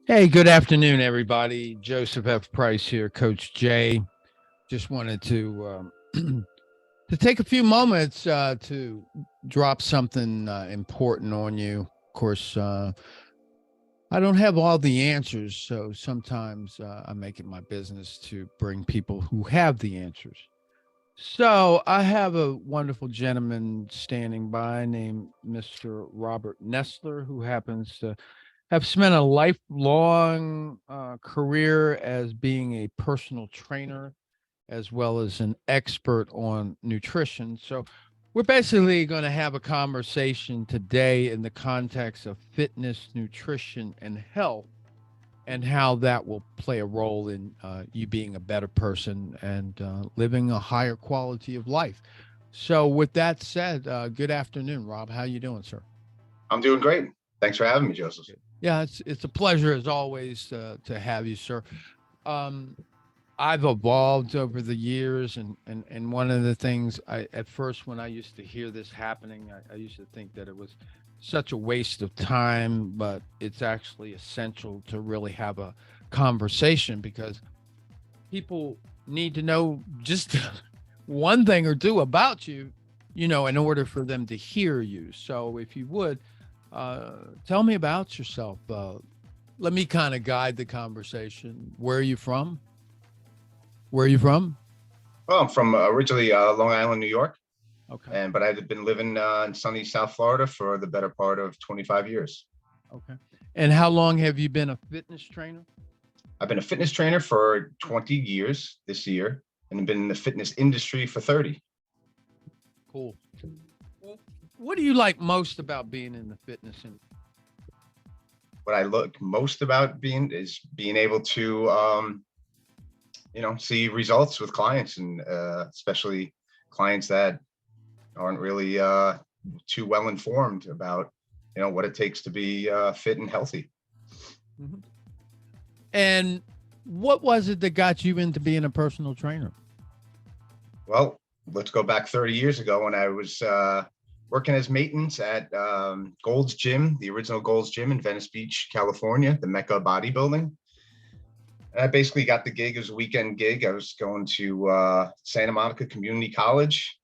Hey, good afternoon, everybody. Joseph F. Price here, Coach Jay. Just wanted to take a few moments to drop something important on you. Of course, I don't have all the answers, so sometimes I make it my business to bring people who have the answers. So I have a wonderful gentleman standing by named Mr. Robert Nessler, who happens to have spent a lifelong career as being a personal trainer as well as an expert on nutrition. So, we're basically going to have a conversation today in the context of fitness, nutrition, and health, and how that will play a role in you being a better person and living a higher quality of life. So, with that said, good afternoon, Rob. How you doing, sir? I'm doing great. Thanks for having me, Joseph. Yeah, it's a pleasure as always to have you, sir. Um, I've evolved over the years, and one of the things I at first when I used to hear this happening, I used to think that it was such a waste of time, but it's actually essential to really have a conversation because people need to know just one thing or two about you, in order for them to hear you. So if you would, tell me about yourself. Let me kind of guide the conversation. Where are you from? Where are you from? Well, I'm from originally Long Island, New York, Okay. and but I've been living in sunny South Florida for the better part of 25 years. Okay. And how long have you been a fitness trainer? I've been a fitness trainer for 20 years this year, and I've been in the fitness industry for 30. Cool. Well, what do you like most about being in the fitness industry? What I look most about being able to see results with clients, and especially clients that aren't really too well informed about what it takes to be fit and healthy. Mhm. And what was it that got you into being a personal trainer? Well, let's go back 30 years ago when I was working as maintenance at Gold's Gym, the original Gold's Gym in Venice Beach, California, the Mecca bodybuilding. And I basically got the gig as a weekend gig. I was going to Santa Monica Community College,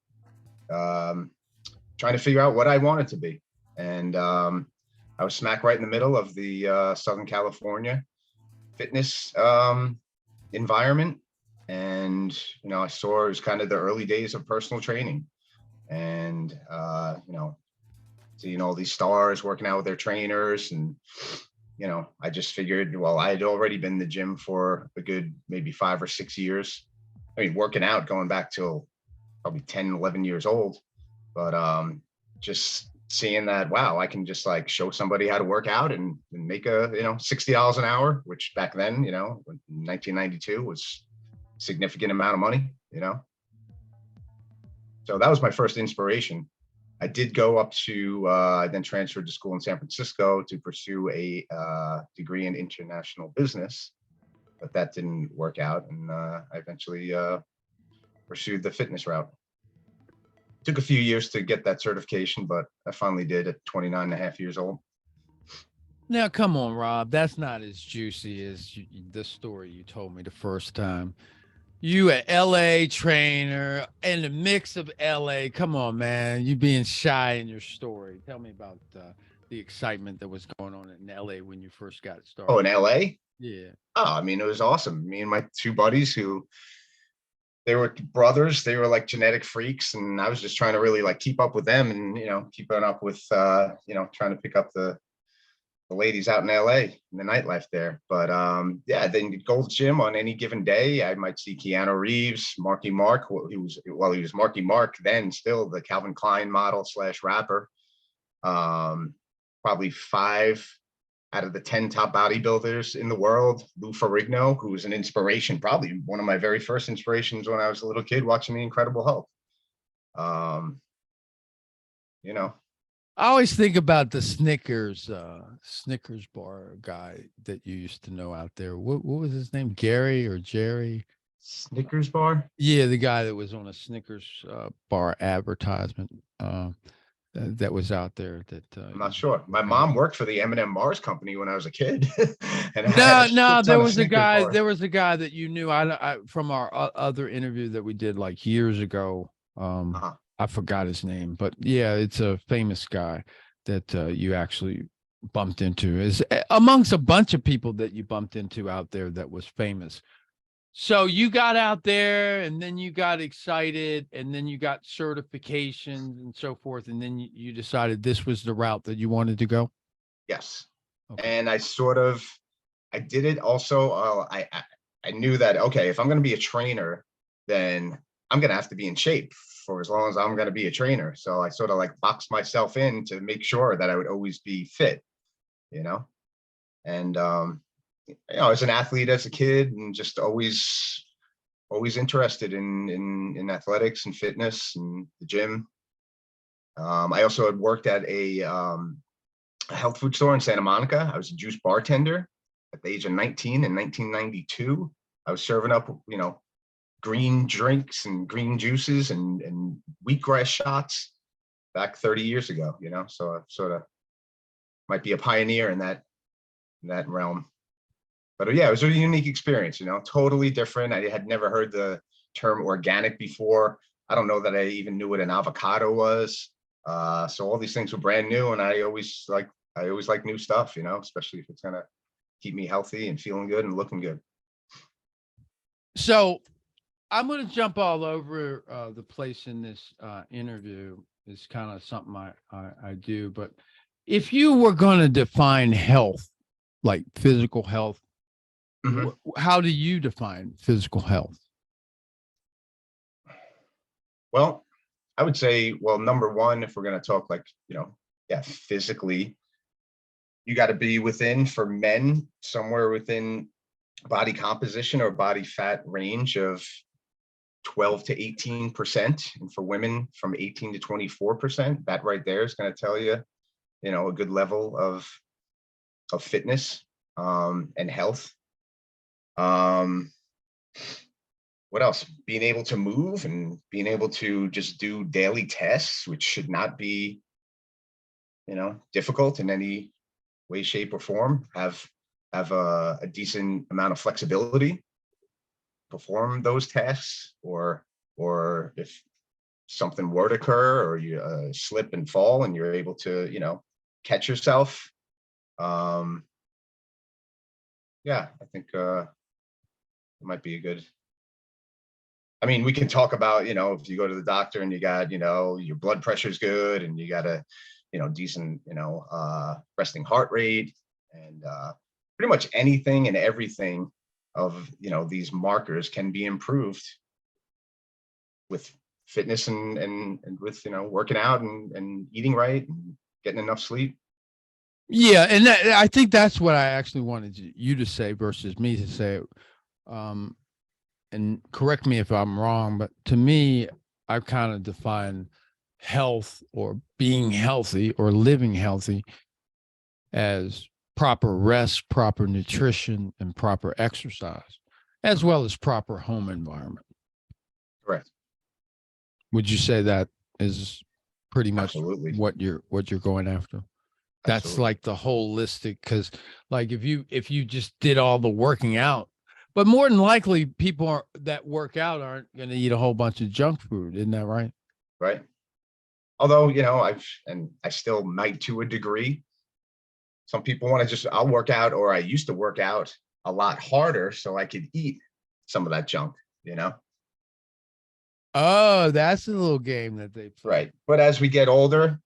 um, trying to figure out what I wanted to be. And I was smack right in the middle of the Southern California fitness environment. And, I saw it was kind of the early days of personal training. And, seeing all these stars working out with their trainers. And, I just figured, well, I had already been in the gym for a good maybe 5 or 6 years. I mean, working out going back till probably 10, 11 years old. But just seeing that, wow, I can just like show somebody how to work out and make $60 an hour, which back then, in 1992 was a significant amount of money. So that was my first inspiration. I did go up to, I then transferred to school in San Francisco to pursue a degree in international business, but that didn't work out. And I eventually pursued the fitness route. Took a few years to get that certification, but I finally did at 29 and a half years old. Now, come on, Rob. That's not as juicy as the story you told me the first time. You a LA trainer and the mix of LA. Come on, man. You being shy in your story. Tell me about the excitement that was going on in LA when you first got Oh, started. in LA? Yeah. Oh, I mean, it was awesome. Me and my two buddies who they were brothers, they were like genetic freaks. And I was just trying to really like keep up with them and, keeping up with, trying to pick up the ladies out in LA and the nightlife there. But yeah, then Gold's Gym on any given day, I might see Keanu Reeves, Marky Mark, he was Marky Mark then, still the Calvin Klein model slash rapper. Um, Probably 5 out of the 10 top bodybuilders in the world. Lou Ferrigno, who was an inspiration, probably one of my very first inspirations when I was a little kid watching The Incredible Hulk. Um, you know, I always think about the Snickers bar guy that you used to know out there. What was his name? Gary or Jerry? Snickers bar. Yeah, the guy that was on a Snickers bar advertisement. that was out there that I'm not sure. My mom worked for the M&M Mars company when I was a kid, and I had No, a no, shit ton of Snickers bars. there was a guy that you knew. I from our other interview that we did like years ago. Uh-huh. I forgot his name, but yeah, it's a famous guy that you actually bumped into. Is amongst a bunch of people that you bumped into out there that was famous. So you got out there, and then you got excited, and then you got certifications and so forth, and then you decided this was the route that you wanted to go. Yes, Okay. and I did it also. I knew that, okay, if I'm going to be a trainer, then I'm going to have to be in shape for as long as I'm going to be a trainer. So I sort of like boxed myself in to make sure that I would always be fit, you know. And as an athlete as a kid, and just always interested in athletics and fitness and the gym. I also had worked at a health food store in Santa Monica. I was a juice bartender at the age of 19 in 1992. I was serving up, green drinks and green juices and wheatgrass shots back 30 years ago, so I sort of might be a pioneer in that realm. But yeah, it was a unique experience, totally different. I had never heard the term organic before. I don't know that I even knew what an avocado was. So all these things were brand new, and I always like new stuff, especially if it's gonna keep me healthy and feeling good and looking good. So I'm going to jump all over the place in this interview. It's kind of something I do. But if you were going to define health, like physical health, how do you define physical health? Well, I would say, number one, if we're going to talk like, physically, you got to be within, for men, somewhere within body composition or body fat range of 12 to 18%. And for women, from 18 to 24%. That right there is going to tell you, a good level of fitness and health. What else? Being able to move and being able to just do daily tasks, which should not be, difficult in any way, shape, or form. Have a decent amount of flexibility, perform those tasks, or if something were to occur, or you slip and fall, and you're able to, catch yourself. Yeah, I think it might be a good. I mean, we can talk about, if you go to the doctor and you got, your blood pressure's good and you got a, decent, resting heart rate, and pretty much anything and everything of, these markers can be improved with fitness and with, working out and eating right and getting enough sleep. Yeah. And I think that's what I actually wanted you to say versus me to say. And correct me if I'm wrong, but to me, I kind of define health or being healthy or living healthy as proper rest, proper nutrition, and proper exercise, as well as proper home environment. Correct. Would you say that is pretty much Absolutely what you're going after? That's Absolutely. like the holistic, because like if you just did all the working out, but more than likely people that work out aren't going to eat a whole bunch of junk food. Isn't that right? Right. Although, I still might, to a degree. Some people want to I'll work out, or I used to work out a lot harder so I could eat some of that junk, Oh, that's a little game that they play. Right. But as we get older,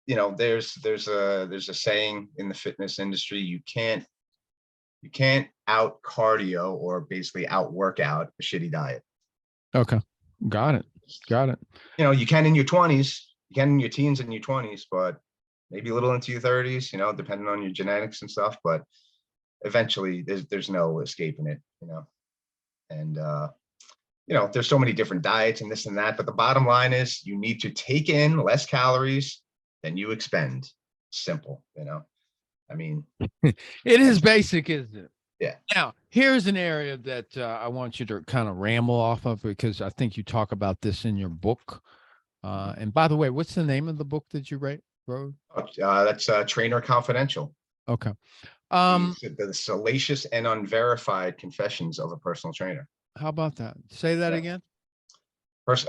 there's a saying in the fitness industry: you can't out cardio, or basically out workout, a shitty diet. Okay. Got it. You can in your 20s, you can in your teens and your 20s, but maybe a little into your 30s, depending on your genetics and stuff. But eventually there's no escaping it, and there's so many different diets and this and that, but the bottom line is you need to take in less calories than you expend. Simple. I mean, it is basic, isn't it? Yeah. Now, here's an area that I want you to kind of ramble off of, because I think you talk about this in your book. And by the way, what's the name of the book that you wrote? That's Trainer Confidential. Okay. The salacious and unverified confessions of a personal trainer. How about that? Say that again. First,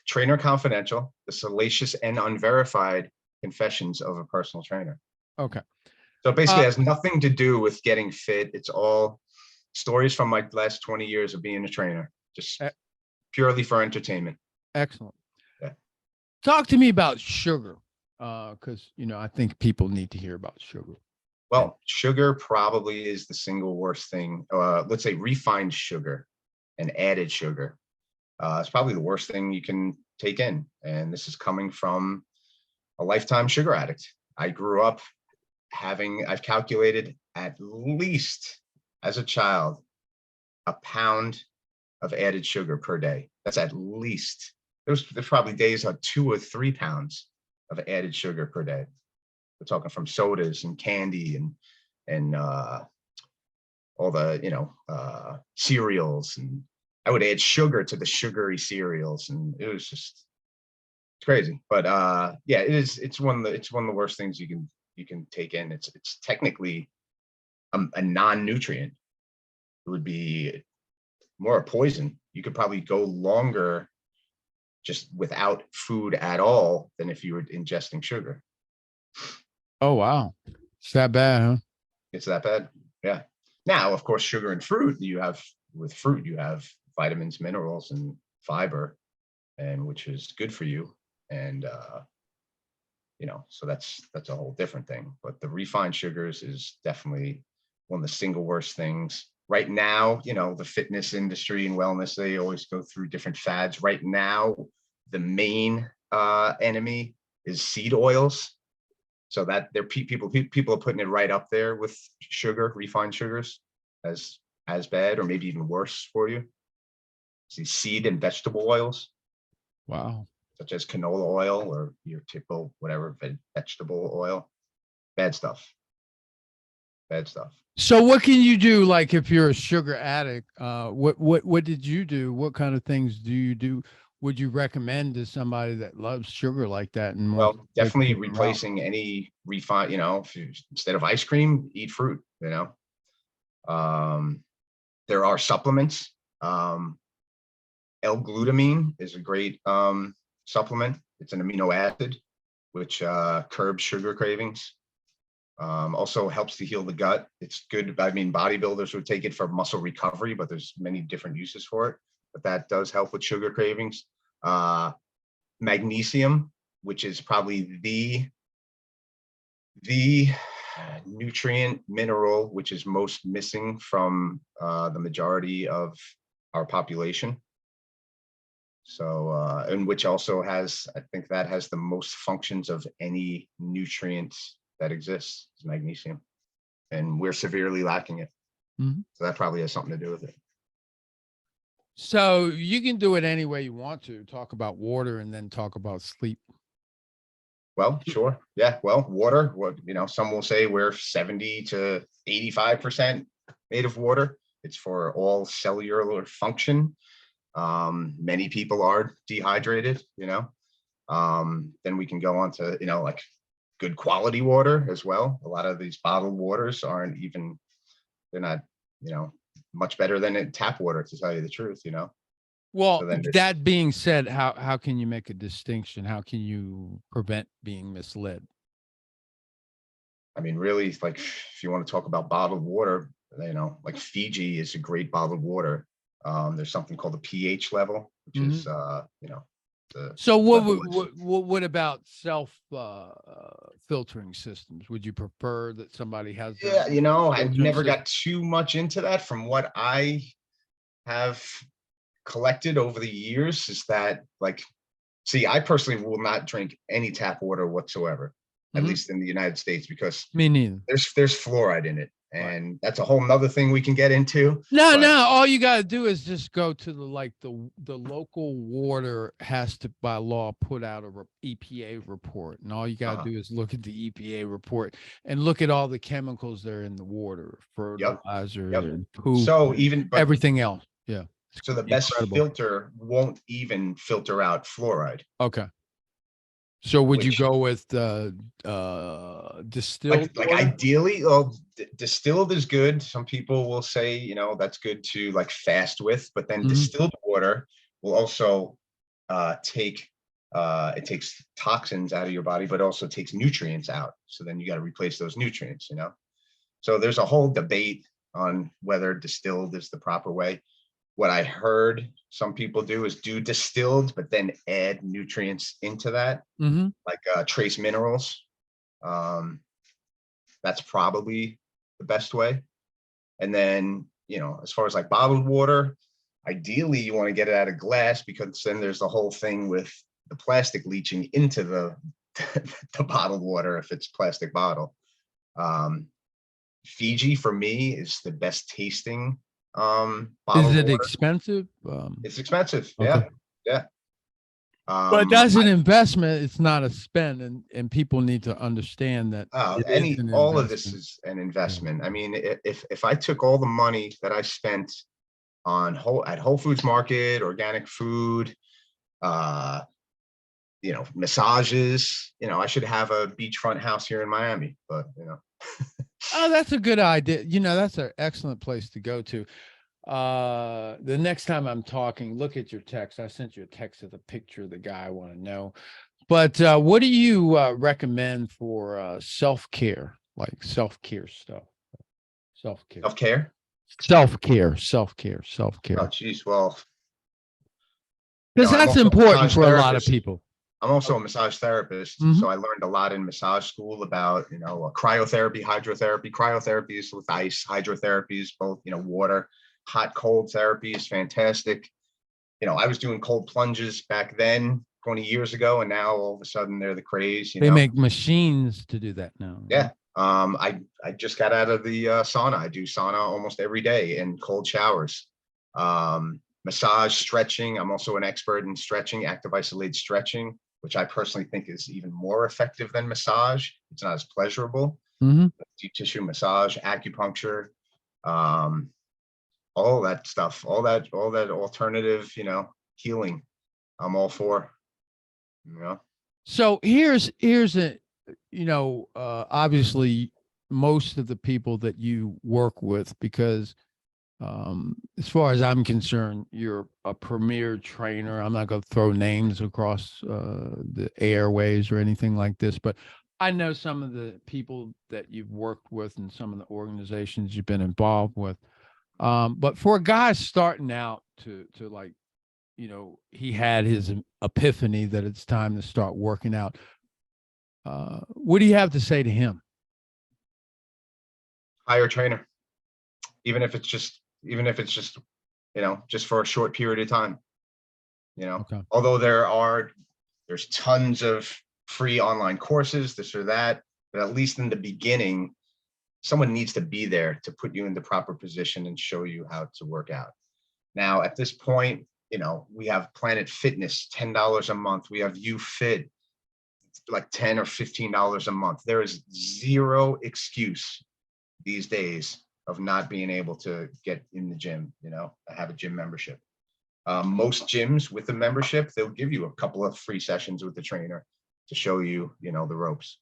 Trainer Confidential, the salacious and unverified confessions of a personal trainer. Okay. So basically, it has nothing to do with getting fit. It's all stories from my last 20 years of being a trainer, just purely for entertainment. Excellent. Yeah. Talk to me about sugar, because I think people need to hear about sugar. Well, sugar probably is the single worst thing. Let's say refined sugar and added sugar. It's probably the worst thing you can take in. And this is coming from a lifetime sugar addict. I grew up I've calculated at least as a child, a pound of added sugar per day. That's at least. There's probably days of 2 or 3 pounds of added sugar per day. We're talking from sodas and candy and all the cereals, and I would add sugar to the sugary cereals, and it was just crazy. But yeah, it's one of the worst things you can take in. It's technically a non-nutrient. It would be more a poison. You could probably go longer just without food at all than if you were ingesting sugar. Oh, wow. It's that bad, huh? It's that bad. Yeah. Now, of course, sugar and fruit, with fruit, you have vitamins, minerals, and fiber, and which is good for you. And, so that's a whole different thing. But the refined sugars is definitely one of the single worst things. Right now, the fitness industry and wellness, they always go through different fads. Right now, the main enemy is seed oils. So that people are putting it right up there with sugar, refined sugars, as bad or maybe even worse for you. See, seed and vegetable oils. Wow. Such as canola oil or your typical whatever vegetable oil. Bad stuff. Bad stuff. So what can you do? Like if you're a sugar addict, what did you do? What kind of things do you do? Would you recommend to somebody that loves sugar like that? And well, definitely replacing any refined, instead of ice cream, eat fruit, there are supplements. L-glutamine is a great supplement. It's an amino acid, which curbs sugar cravings. Also helps to heal the gut. It's good. I mean, bodybuilders would take it for muscle recovery, but there's many different uses for it. But that does help with sugar cravings. Magnesium, which is probably the nutrient mineral which is most missing from the majority of our population. So, and which also has, I think that has the most functions of any nutrient that exists, is magnesium. And we're severely lacking it. Mm-hmm. So that probably has something to do with it. So you can do it any way you want to. Talk about water and then talk about sleep. Well, sure. Yeah. Well, water, some will say we're 70 to 85% made of water. It's for all cellular function. Many people are dehydrated, then we can go on to, like good quality water as well. A lot of these bottled waters they're not, much better than tap water, to tell you the truth, Well, so that being said, how can you make a distinction? How can you prevent being misled? I mean, really, like if you want to talk about bottled water, like Fiji is a great bottled water. There's something called the pH level, which is, so what about self filtering systems? Would you prefer that somebody has? Yeah, I never got too much into that. From what I have collected over the years, is that I personally will not drink any tap water whatsoever, at least in the United States, because me neither. There's fluoride in it. And that's a whole nother thing we can get into. No. All you got to do is just go to the local water has to, by law, put out a EPA report. And all you got to do is look at the EPA report and look at all the chemicals that are in the water, fertilizer, and poop, so everything else. Yeah. So the best Incredible. filter won't even filter out fluoride. Okay. So would you Which, go with distilled like water? ideally, distilled is good. Some people will say, that's good to like fast with, but then distilled water will also take it takes toxins out of your body, but also takes nutrients out. So then you got to replace those nutrients. So there's a whole debate on whether distilled is the proper way. What I heard some people do is do distilled, but then add nutrients into that, like trace minerals. That's probably the best way. And then, as far as like bottled water, ideally you want to get it out of glass, because then there's the whole thing with the plastic leaching into the the bottled water if it's plastic bottle. Fiji for me is the best tasting bottled Is it water. expensive? It's expensive. Okay. Yeah. But that's an investment. It's not a spend, and people need to understand that all of this is an investment. I mean, if I took all the money that I spent on Whole Foods Market, organic food, massages, I should have a beachfront house here in Miami, but Oh, that's a good idea. That's an excellent place to go to. The next time I'm talking, look at your text. I sent you a text with a picture of the guy I want to know. But what do you recommend for self-care, like self-care stuff? Self-care. Self-care? Self-care. Oh, geez. Well, because that's important for a lot of people. I'm also a massage therapist, so I learned a lot in massage school about, cryotherapy, hydrotherapy. Cryotherapy is with ice. Hydrotherapy is both, water. Hot, cold therapy is fantastic. I was doing cold plunges back then, 20 years ago, and now all of a sudden they're the craze. They make machines to do that now. Yeah. I just got out of the sauna. I do sauna almost every day and cold showers. Massage, stretching. I'm also an expert in stretching, active isolated stretching, which I personally think is even more effective than massage. It's not as pleasurable. Deep tissue massage, acupuncture, all that stuff, all that alternative, healing, I'm all for. So here's a, obviously most of the people that you work with, because as far as I'm concerned, you're a premier trainer. I'm not going to throw names across the airways or anything like this, but I know some of the people that you've worked with and some of the organizations you've been involved with. But for a guy starting out to like, he had his epiphany that it's time to start working out. What do you have to say to him? Hire a trainer, even if it's just, just for a short period of time, Okay. Although there's tons of free online courses, this or that, but at least in the beginning, someone needs to be there to put you in the proper position and show you how to work out. Now, at this point, we have Planet Fitness, $10 a month. We have YouFit, like $10 or $15 a month. There is zero excuse these days of not being able to get in the gym, have a gym membership. Most gyms with the membership, they'll give you a couple of free sessions with the trainer to show you, the ropes.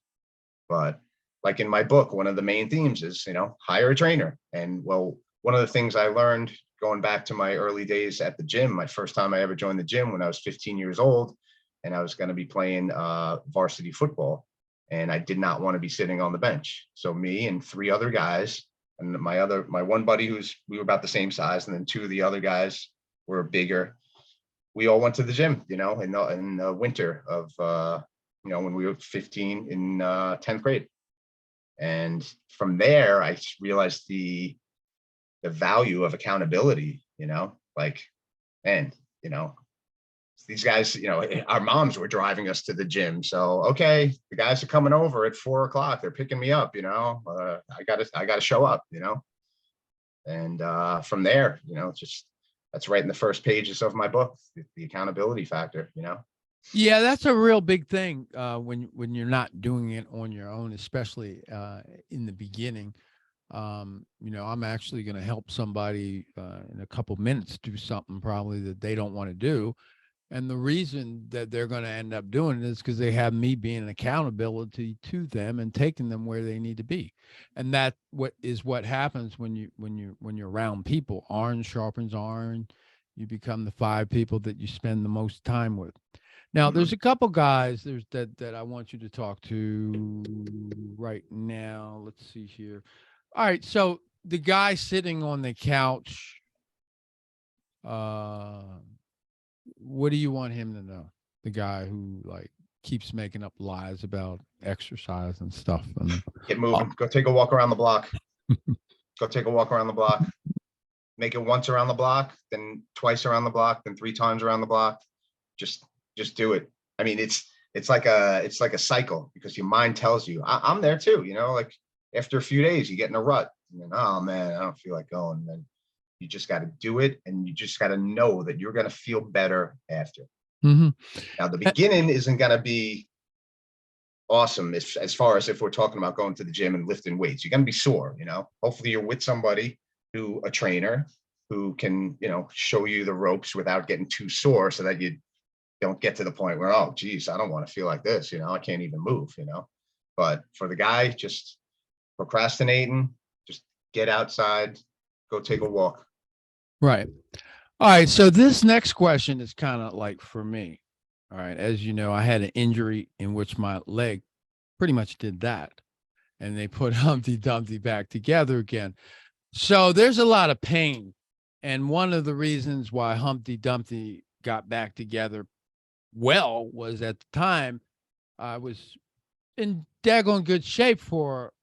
But like in my book, one of the main themes is, hire a trainer. And well, one of the things I learned going back to my early days at the gym, my first time I ever joined the gym when I was 15 years old, and I was going to be playing varsity football, and I did not want to be sitting on the bench. So me and three other guys, and my one buddy we were about the same size, and then two of the other guys were bigger. We all went to the gym, in the winter of, when we were 15 in 10th grade. And from there, I realized the value of accountability, these guys, our moms were driving us to the gym. So, okay, the guys are coming over at 4:00. They're picking me up, I gotta show up, and from there, that's right in the first pages of my book, the accountability factor, Yeah, that's a real big thing when you're not doing it on your own, especially in the beginning. I'm actually going to help somebody in a couple minutes do something probably that they don't want to do. And the reason that they're going to end up doing it is because they have me being an accountability to them and taking them where they need to be. And that what happens when you're around people. Orange sharpens iron. You become the 5 people that you spend the most time with. Now, Mhm. there's a couple guys that I want you to talk to right now. Let's see here. All right, so the guy sitting on the couch, uh, what do you want him to know? The guy who like keeps making up lies about exercise and stuff. And Get moving. Go take a walk around the block. Go take a walk around the block. Make it once around the block, then twice around the block, then 3 times around the block. Just just do it. I mean, it's like a cycle because your mind tells you. I'm there too. Like after a few days, you get in a rut. And then, oh man, I don't feel like going. And then you just got to do it, and you just got to know that you're going to feel better after. Mhm. Now, the beginning isn't going to be awesome as far as if we're talking about going to the gym and lifting weights. You're going to be sore. Hopefully, you're with somebody a trainer who can show you the ropes without getting too sore, so that you don't get to the point where, oh geez, I don't want to feel like this. I can't even move. But for the guy just procrastinating, just get outside, go take a walk. Right. All right. So this next question is kind of like for me. All right. As you know, I had an injury in which my leg pretty much did that. And they put Humpty Dumpty back together again. So there's a lot of pain. And one of the reasons why Humpty Dumpty got back together well was at the time I was in daggone good shape for,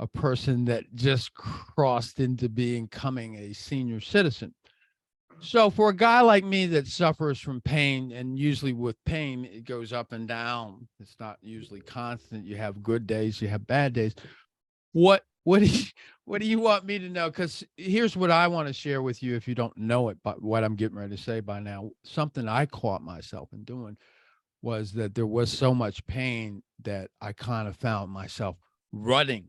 a person that just crossed into becoming a senior citizen. So for a guy like me that suffers from pain, and usually with pain, it goes up and down. It's not usually constant. You have good days, you have bad days. What do you, what do you want me to know? Because here's what I want to share with you if you don't know it, but what I'm getting ready to say by now, something I caught myself in doing was that there was so much pain that I kind of found myself rutting,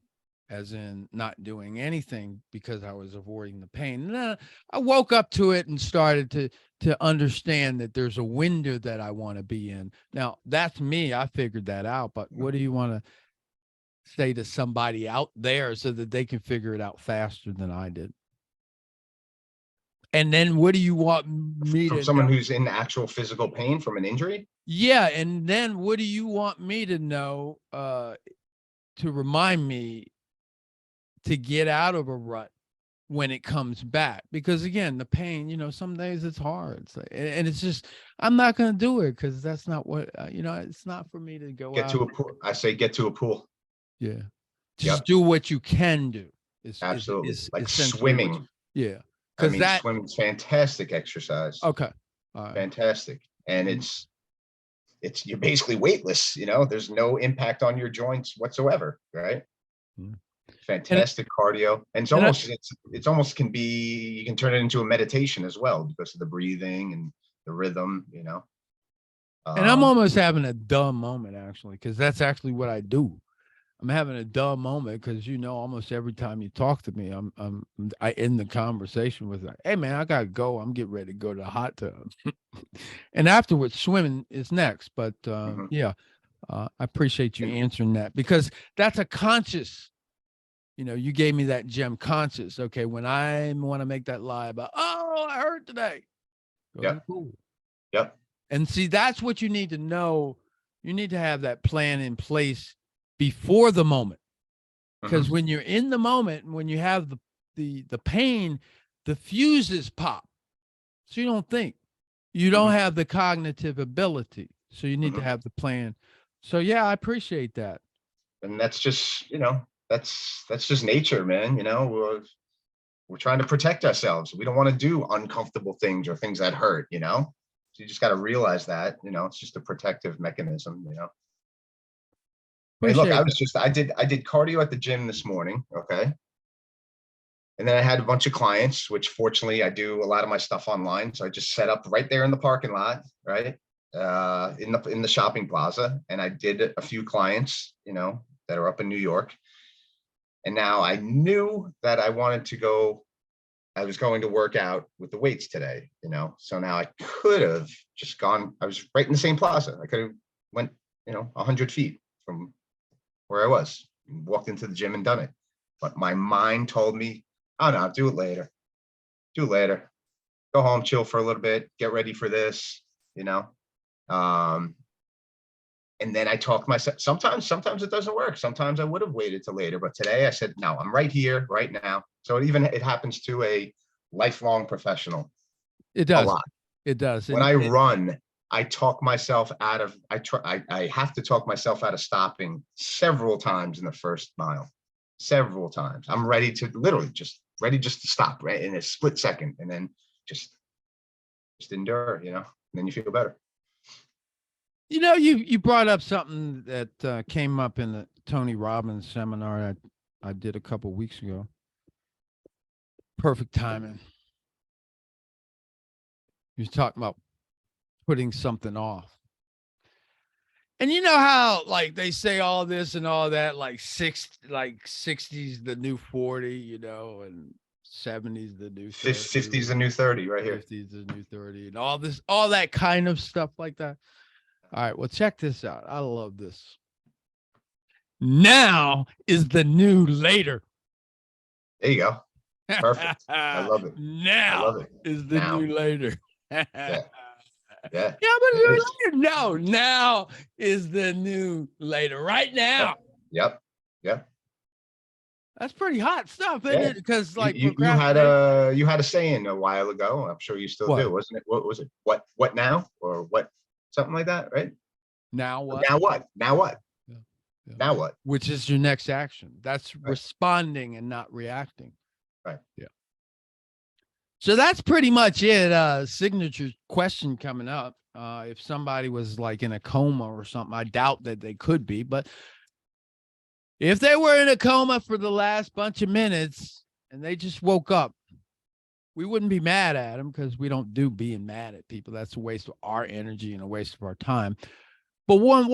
as in not doing anything because I was avoiding the pain. And then I woke up to it and started to understand that there's a window that I want to be in. Now, that's me. I figured that out. But what do you want to say to somebody out there so that they can figure it out faster than I did? And then what do you want me From to know? someone who's in actual physical pain from an injury. Yeah, and then what do you want me to know to remind me to get out of a rut when it comes back? Because again, the pain, some days it's hard. And it's just I'm not going to do it because that's not what it's not for me to go Get out. to a pool. I say get to a pool. Yeah, just Yep, do what you can do. absolutely. Is Like essentially what swimming. yeah, I because mean, that swimming's fantastic exercise. okay. All right. Fantastic. And it's you're basically weightless. There's no impact on your joints whatsoever, right? Mm. And Fantastic cardio. And it's and I, almost it's almost can be, you can turn it into a meditation as well because of the breathing and the rhythm. and I'm Um, almost having a dumb moment actually, because that's actually what I do. I'm having a dumb moment because almost every time you talk to me, I end the conversation with like, "Hey man, I gotta go. I'm getting ready to go to the hot tub," and afterwards, swimming is next. But mhm. yeah, I appreciate you answering that because that's a conscious. You gave me that gem conscious. Okay, when I want to make that lie about, oh, I hurt today, go to the Yep. pool. Yep. And see, that's what you need to know. You need to have that plan in place before the moment. Mhm. Because when you're in the moment and when you have the pain, the fuses pop. So you don't think. You don't Mhm. have the cognitive ability. So you need to Mhm. have the plan. So yeah, I appreciate that. And that's just, that's just nature, man. We're trying to protect ourselves. We don't want to do uncomfortable things or things that hurt. So you just got to realize that, it's just a protective mechanism. I mean, look, Appreciate that. I did cardio at the gym this morning. Okay. And then I had a bunch of clients, which fortunately I do a lot of my stuff online. So I just set up right there in the parking lot, right? In the shopping plaza. And I did a few clients, that are up in New York. And now I knew that I was going to work out with the weights today, So now I could have just gone, I was right in the same plaza. I could have went, 100 feet from where I was, walked into the gym and done it. But my mind told me, oh no, do it later. Do it later. Go home, chill for a little bit, get ready for this, and then I talk myself. Sometimes it doesn't work. Sometimes I would have waited till later, but today I said, no, I'm right here, right now. So it happens to a lifelong professional. It does. A lot. It does. When I run, I talk myself out of. I have to talk myself out of stopping several times in the first mile. Several times. I'm ready to just to stop right in a split second, and then just endure. And then you feel better. You brought up something that came up in the Tony Robbins seminar I did a couple weeks ago. Perfect timing. He was talking about putting something off. And you know how like they say all this and all that, like 60's the new 40, and 70's the new 30. 50's the new 30 right here. 50's the new 30 and all that kind of stuff like that. All right, well, check this out. I love this. Now is the new later. There you go. Perfect. I love it. Now is the new later. Yeah. Yeah, but later. No, now is the new later. Right now. Yep. That's pretty hot stuff, isn't it? Because like you had a saying a while ago. I'm sure you still do, wasn't it? What was it? What now? Or what? Something like that, right? Now what? Now what? Now what? Yeah. Now what? Which is your next action. That's right. Responding and not reacting. Right. Yeah. So that's pretty much it. Signature question coming up. If somebody was like in a coma or something, I doubt that they could be, but if they were in a coma for the last bunch of minutes and they just woke up, we wouldn't be mad at them because we don't do being mad at people. That's a waste of our energy and a waste of our time. But what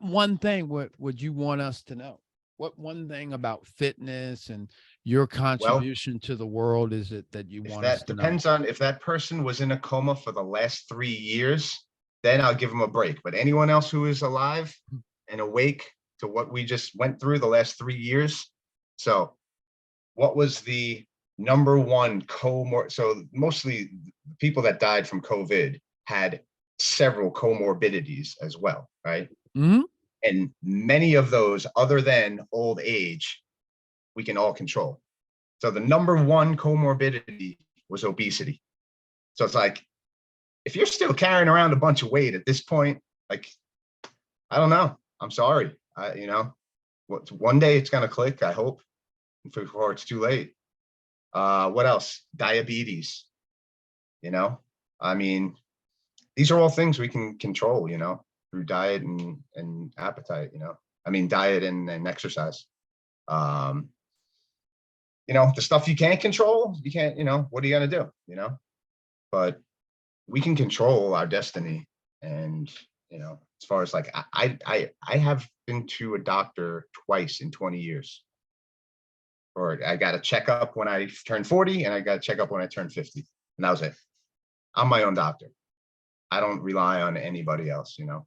one thing would you want us to know? What one thing about fitness and your contribution to the world is it that you want us to know? Depends on if that person was in a coma for the last 3 years, then I'll give them a break. But anyone else who is alive and awake to what we just went through the last 3 years. So what was the number one so mostly people that died from COVID had several comorbidities as well, right? Mm-hmm. And many of those, other than old age, we can all control. So the number one comorbidity was obesity. So it's like, if you're still carrying around a bunch of weight at this point, like, I don't know. I'm sorry. One day it's going to click, I hope, before it's too late. What else? Diabetes. I mean, these are all things we can control, through diet and appetite, diet and exercise. The stuff you can't control, you can't, what are you going to do, but we can control our destiny. And, as far as like, I have been to a doctor twice in 20 years. Or I got a checkup when I turned 40 and I got a checkup when I turned 50. And that was it. I'm my own doctor. I don't rely on anybody else, You're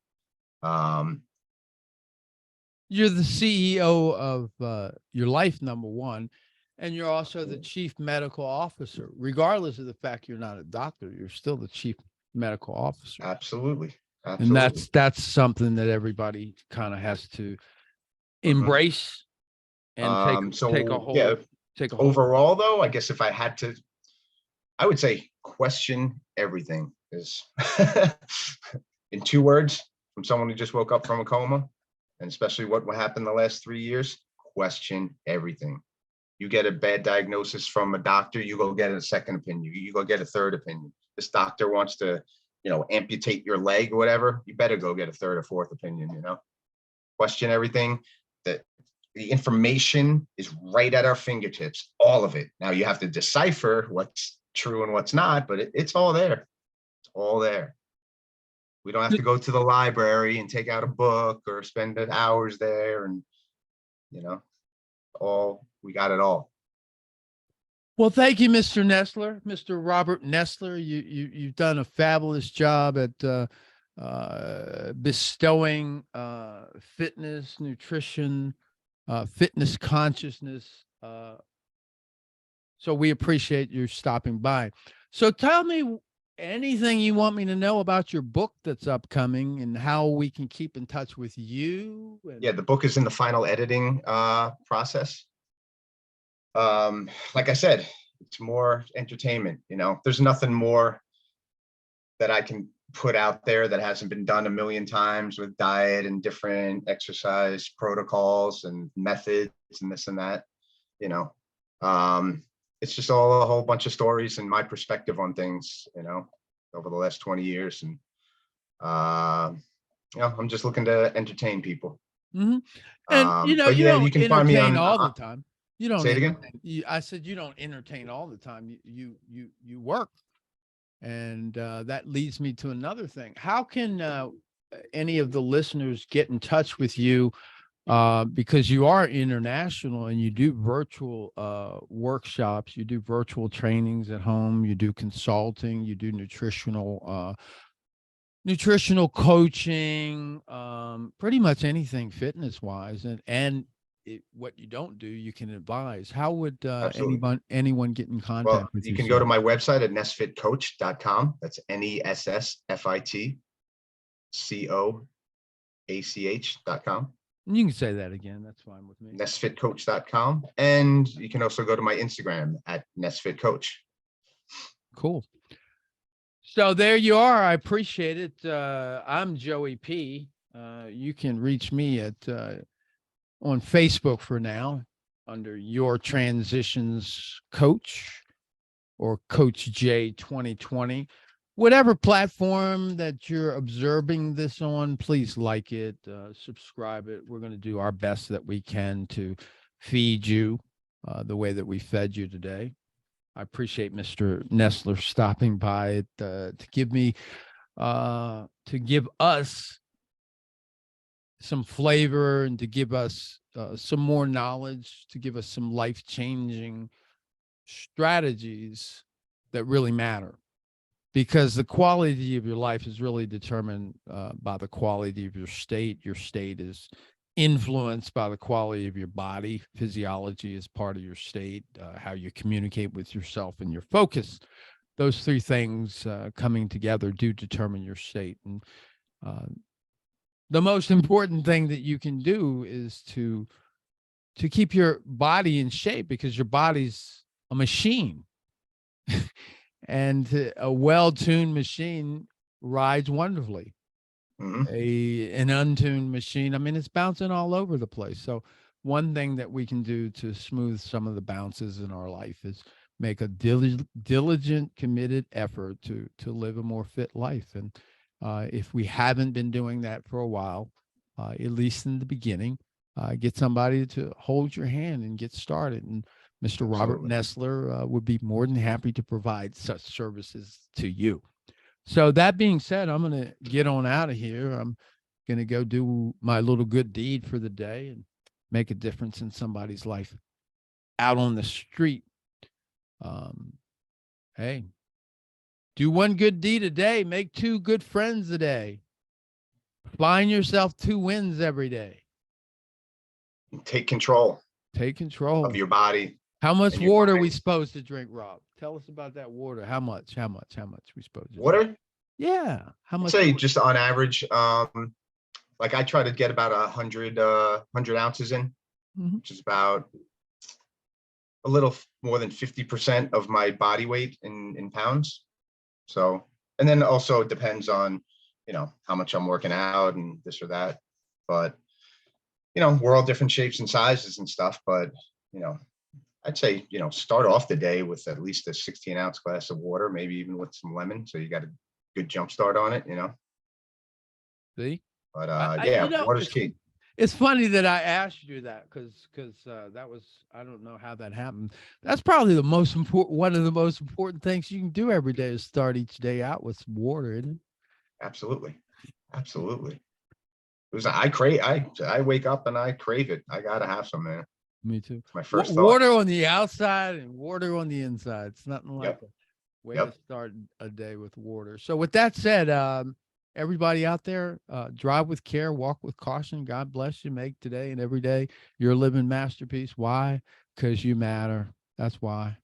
the CEO of your life, number one, and you're also the chief medical officer. Regardless of the fact you're not a doctor, you're still the chief medical officer. Absolutely. And that's something that everybody kind of has to embrace and take a hold. Yeah. Overall, though, I guess if I had to, I would say question everything is in 2 words from someone who just woke up from a coma, and especially what happened the last 3 years, question everything. You get a bad diagnosis from a doctor, you go get a second opinion, you go get a third opinion. This doctor wants to, amputate your leg or whatever, you better go get a third or fourth opinion, Question everything. That the information is right at our fingertips, all of it. Now you have to decipher what's true and what's not, but it's all there. It's all there. We don't have to go to the library and take out a book or spend hours there. And We got it all. Well, thank you, Mr. Nessler, Mr. Robert Nessler. You've done a fabulous job at bestowing fitness, nutrition, fitness consciousness. So we appreciate you stopping by. So tell me anything you want me to know about your book that's upcoming and how we can keep in touch with you. Yeah, the book is in the final editing process. Like I said, it's more entertainment. There's nothing more that I can put out there that hasn't been done a million times with diet and different exercise protocols and methods and this and that. It's just all a whole bunch of stories and my perspective on things, over the last 20 years. And, I'm just looking to entertain people. Mm-hmm. And, but you yeah, don't you can find me entertain on all the time. You don't say it again. I said you don't entertain all the time. You work, and that leads me to another thing. How can any of the listeners get in touch with you? Because you are international and you do virtual workshops, you do virtual trainings at home, you do consulting, you do nutritional coaching, pretty much anything fitness wise, and what you don't do, you can advise. How would anyone get in contact with you? You can go to my website at nessfitcoach.com. That's NESSFITCOACH.com. You can say that again. That's fine with me. nessfitcoach.com. And you can also go to my Instagram at nessfitcoach. Cool. So there you are. I appreciate it. I'm Joey P. You can reach me at on Facebook for now under Your Transitions Coach or Coach J 2020. Whatever platform that you're observing this on, please like it, subscribe it. We're going to do our best that we can to feed you the way that we fed you today. I appreciate Mr. Nessler stopping by to give us some flavor and to give us some more knowledge, to give us some life-changing strategies that really matter. Because the quality of your life is really determined by the quality of your state. Your state is influenced by the quality of your body. Physiology is part of your state, how you communicate with yourself and your focus. Those three things coming together do determine your state. And the most important thing that you can do is to keep your body in shape, because your body's a machine. And a well-tuned machine rides wonderfully. Mm-hmm. An untuned machine, I mean, it's bouncing all over the place. So one thing that we can do to smooth some of the bounces in our life is make a diligent, committed effort to live a more fit life. And if we haven't been doing that for a while, at least in the beginning, get somebody to hold your hand and get started. And Mr. Robert Nessler would be more than happy to provide such services to you. So that being said, I'm going to get on out of here. I'm going to go do my little good deed for the day and make a difference in somebody's life out on the street. Hey, do one good deed a day, make 2 good friends a day. Find yourself 2 wins every day. Take control of your body. How much water are we supposed to drink, Rob? Tell us about that water. How much we supposed to water? Drink? Yeah. How much? I'd say just on average, like I try to get about 100 ounces in, which is about a little more than 50% of my body weight in pounds. So, and then also it depends on, how much I'm working out and this or that. But, we're all different shapes and sizes and stuff. But, I'd say, start off the day with at least a 16-ounce glass of water, maybe even with some lemon. So you got a good jump start on it, See? But water's key. It's funny that I asked you that because that was, I don't know how that happened. That's probably the most important, one of the most important things you can do every day is start each day out with some water, isn't it? Absolutely. I wake up and I crave it. I gotta have some, man. Me too. It's my first thought. Water on the outside and water on the inside. It's nothing like Yep. a way to Yep. start a day with water. So with that said, everybody out there, drive with care, walk with caution. God bless you. Make today and every day your living masterpiece. Why? Because you matter. That's why.